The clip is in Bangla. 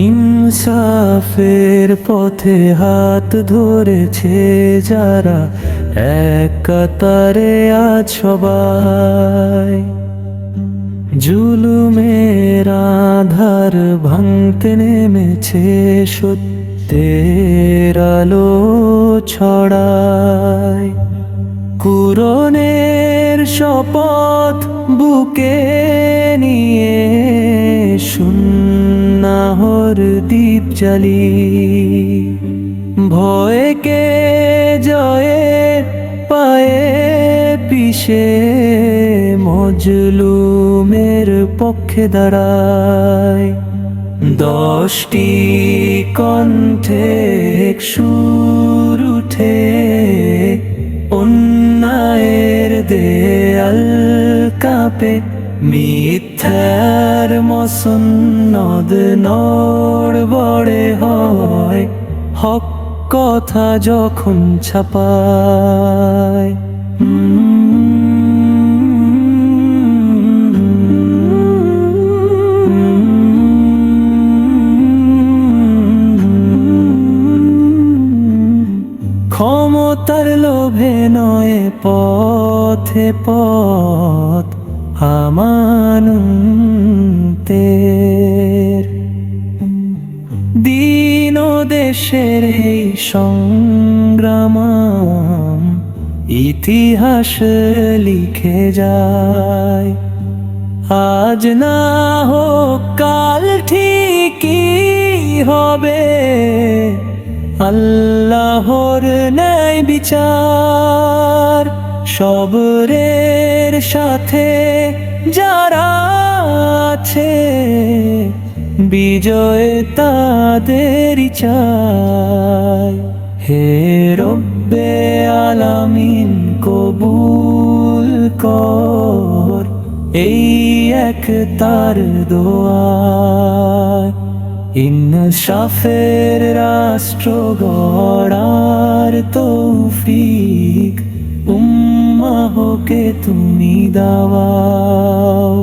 ইনসাফের পথে হাত ধরেছে যারা, এক কাতারে আজ সবাই। জুলুমের আধার ভাঙতে নেমেছে, সত্যের আলো ছড়ায়। কুরআনের শপথ বুকে নিয়ে সুন্নাহর দীপ জ্বালি, ভয়কে জয়ে পায়ে পিছে মজলুমের পক্ষে দাঁড়ায়। 10টি কণ্ঠে সুর উঠে, অন্যায়ের দেয়াল কাঁপে, মিথ্যার মসনদ নড়বড়ে হয়, হক কথা যখন ছাপায়। ক্ষমতার লোভে নয় পথে পথ আমানতের, দিন ও দেশের এই সংগ্রাম ইতিহাস লিখে যায়। আজ না হোক কাল ঠিকই হবে, আল্লাহর ন্যায় বিচার। সবরের সাথে যারা আছে, বিজয় তাদেরই চায়। হে রব্বে আলামিন, কবুল কর এই এক তার দোয়া। ইনসাফের রাষ্ট্র গড়ার তৌফিক উম্মাহকে তুমি দাও।